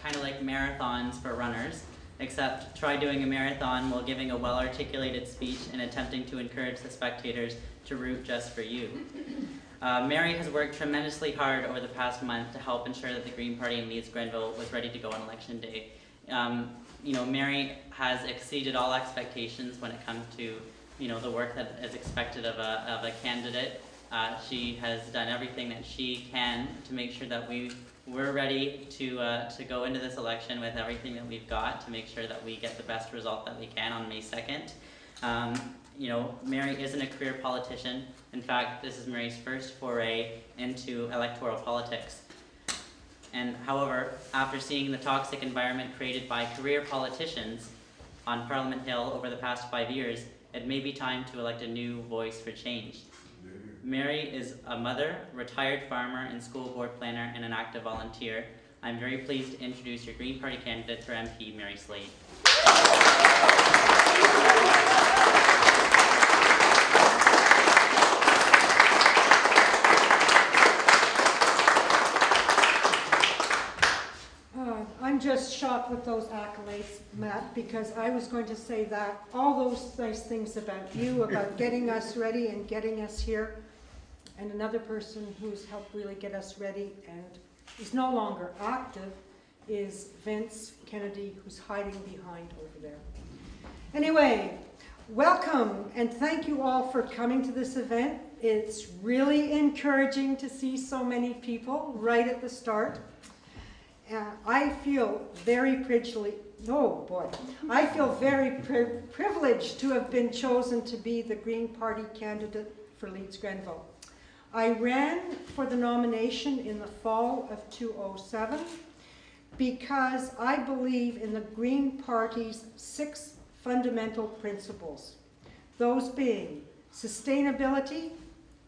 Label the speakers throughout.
Speaker 1: kind of like marathons for runners, except try doing a marathon while giving a well-articulated speech and attempting to encourage the spectators to root just for you. Mary has worked tremendously hard over the past month to help ensure that the Green Party in Leeds Grenville was ready to go on election day. Mary has exceeded all expectations when it comes to the work that is expected of a candidate. She has done everything that she can to make sure that we're ready to go into this election with everything that we've got to make sure that we get the best result that we can on May 2nd. Mary isn't a career politician. In fact, this is Mary's first foray into electoral politics. And however, after seeing the toxic environment created by career politicians on Parliament Hill over the past 5 years, it may be time to elect a new voice for change. Mary is a mother, retired farmer, and school board planner, and an active volunteer. I'm very pleased to introduce your Green Party candidate for MP, Mary Slade.
Speaker 2: I'm just shocked with those accolades, Matt, because I was going to say that all those nice things about you, about getting us ready and getting us here, and another person who's helped really get us ready and is no longer active is Vince Kennedy, who's hiding behind over there. Anyway, welcome and thank you all for coming to this event. It's really encouraging to see so many people right at the start. I feel very privileged to have been chosen to be the Green Party candidate for Leeds Grenville. I ran for the nomination in the fall of 2007 because I believe in the Green Party's 6 fundamental principles, those being sustainability,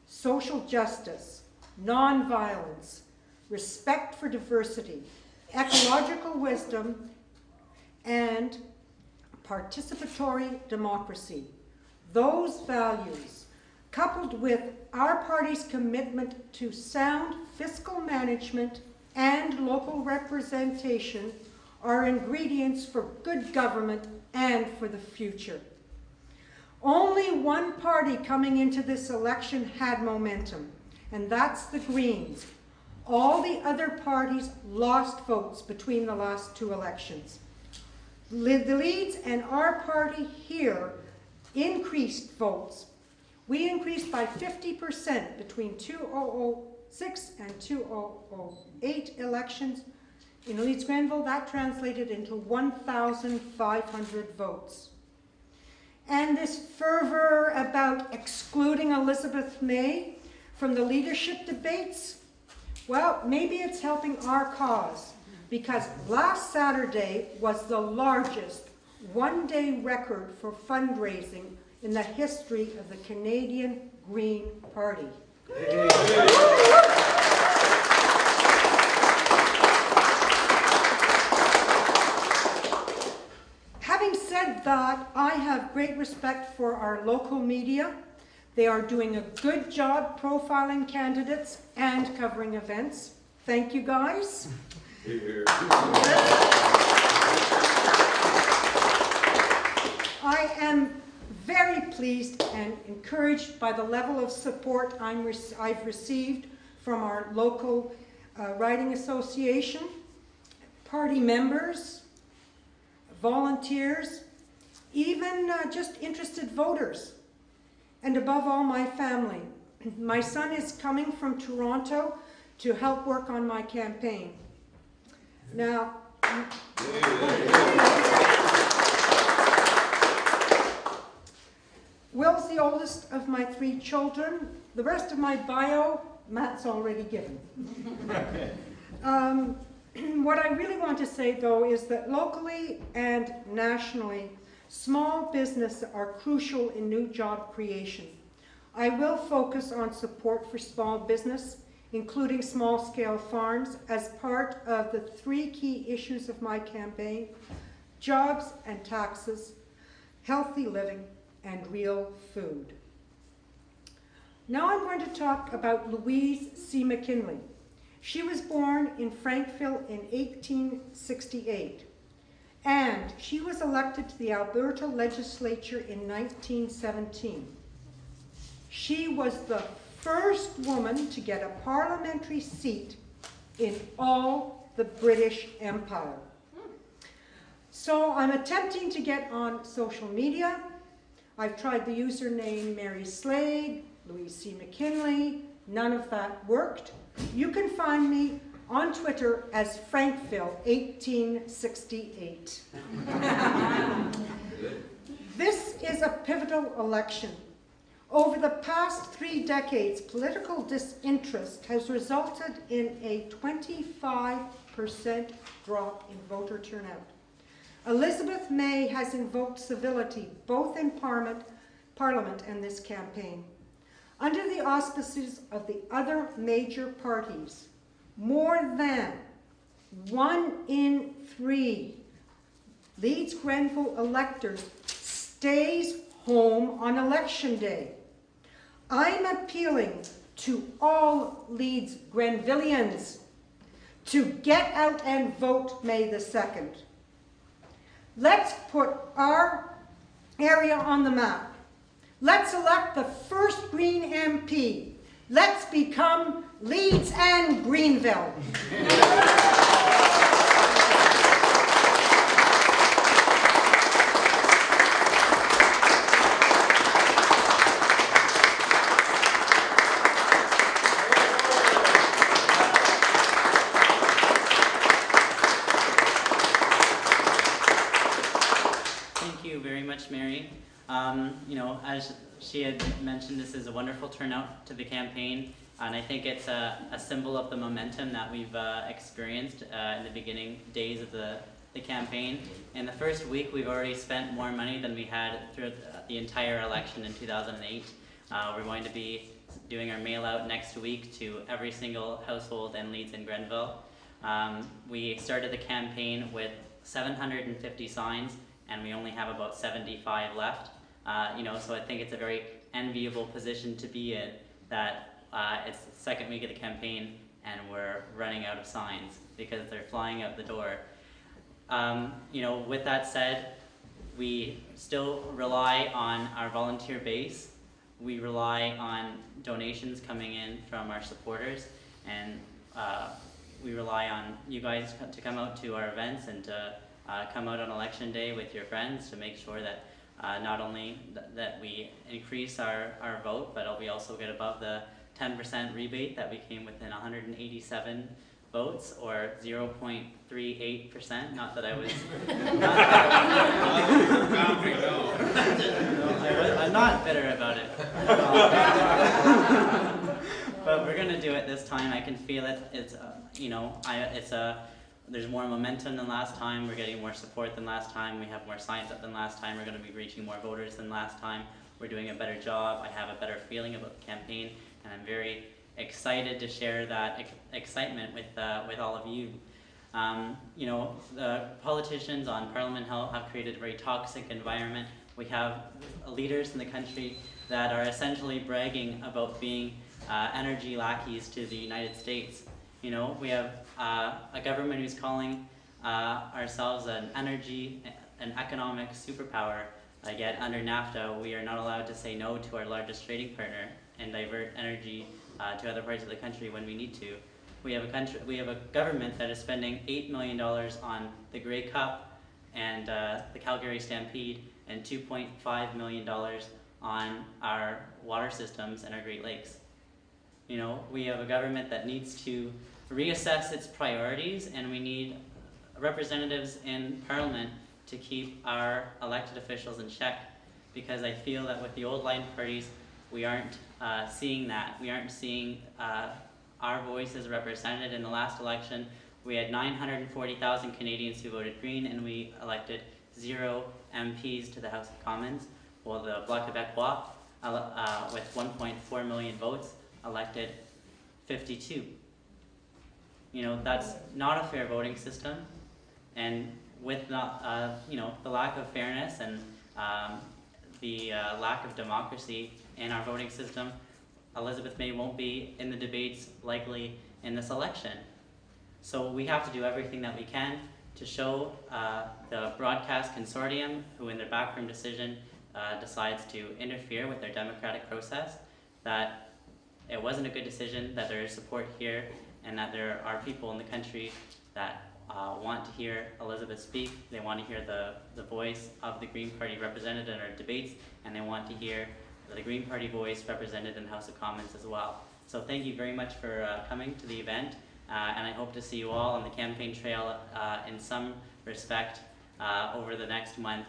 Speaker 2: social justice, non-violence, respect for diversity, ecological wisdom, and participatory democracy. Those values, coupled with our party's commitment to sound fiscal management and local representation, are ingredients for good government and for the future. Only one party coming into this election had momentum, and that's the Greens. All the other parties lost votes between the last 2 elections. The Leeds and our party here increased votes. We increased by 50% between 2006 and 2008 elections. In Leeds Grenville, that translated into 1,500 votes. And this fervor about excluding Elizabeth May from the leadership debates, well, maybe it's helping our cause, because last Saturday was the largest one-day record for fundraising in the history of the Canadian Green Party. Having said that, I have great respect for our local media. They are doing a good job profiling candidates and covering events. Thank you, guys. I am very pleased and encouraged by the level of support I've received from our local riding association, party members, volunteers, even just interested voters. And above all, my family. My son is coming from Toronto to help work on my campaign. Now, Will's the oldest of my 3 children. The rest of my bio, Matt's already given. What I really want to say, though, is that locally and nationally, small business are crucial in new job creation. I will focus on support for small business, including small-scale farms, as part of the 3 key issues of my campaign: jobs and taxes, healthy living, and real food. Now I'm going to talk about Louise C. McKinley. She was born in Frankville in 1868, and she was elected to the Alberta legislature in 1917. She was the first woman to get a parliamentary seat in all the British Empire. So I'm attempting to get on social media. I've tried the username Mary Slade, Louise C. McKinley. None of that worked. You can find me on Twitter as Frankville1868. This is a pivotal election. Over the past 3 decades, political disinterest has resulted in a 25% drop in voter turnout. Elizabeth May has invoked civility both in Parliament and this campaign. Under the auspices of the other major parties, more than 1 in 3 Leeds Grenville electors stays home on election day. I'm appealing to all Leeds Grenvillians to get out and vote May the 2nd. Let's put our area on the map. Let's elect the first Green MP. Let's become Leeds and Grenville.
Speaker 1: Mary. You know, as she had mentioned, this is a wonderful turnout to the campaign, and I think it's a symbol of the momentum that we've experienced in the beginning days of the campaign. In the first week, we've already spent more money than we had through the entire election in 2008. We're going to be doing our mail out next week to every single household in Leeds and Grenville. We started the campaign with 750 signs, and we only have about 75 left. You know, so I think it's a very enviable position to be in, that it's the second week of the campaign and we're running out of signs because they're flying out the door. You know, with that said, we still rely on our volunteer base. We rely on donations coming in from our supporters, and we rely on you guys to come out to our events and to come out on election day with your friends to make sure that not only that we increase our vote, but we also get above the 10% rebate that we came within 187 votes, or 0.38%. Not that I was. I'm not bitter about it. But we're gonna do it this time. I can feel it. It's you know, there's more momentum than last time. We're getting more support than last time. We have more signs up than last time. We're going to be reaching more voters than last time. We're doing a better job. I have a better feeling about the campaign, and I'm very excited to share that excitement with all of you. You know, the politicians on Parliament Hill have created a very toxic environment. We have leaders in the country that are essentially bragging about being energy lackeys to the United States. You know, we have a government who's calling ourselves an energy and economic superpower, yet under NAFTA we are not allowed to say no to our largest trading partner and divert energy to other parts of the country when we need to. We have a government that is spending $8 million on the Grey Cup and the Calgary Stampede, and $2.5 million on our water systems and our Great Lakes. You know, we have a government that needs to reassess its priorities, and we need representatives in Parliament to keep our elected officials in check, because I feel that with the old line parties we aren't seeing that. We aren't seeing our voices represented. In the last election we had 940,000 Canadians who voted Green, and we elected 0 MPs to the House of Commons, while the Bloc Québécois with 1.4 million votes elected 52. You know, that's not a fair voting system, and with not, you know, the lack of fairness and the lack of democracy in our voting system, Elizabeth May won't be in the debates likely in this election. So we have to do everything that we can to show the broadcast consortium, who in their backroom decision decides to interfere with their democratic process, that it wasn't a good decision, that there is support here, and that there are people in the country that want to hear Elizabeth speak. They want to hear the voice of the Green Party represented in our debates, and they want to hear the Green Party voice represented in the House of Commons as well. So thank you very much for coming to the event, and I hope to see you all on the campaign trail in some respect over the next month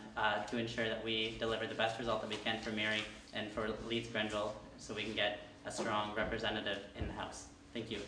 Speaker 1: to ensure that we deliver the best result that we can for Mary and for Leeds Grenville, so we can get a strong representative in the House. Thank you.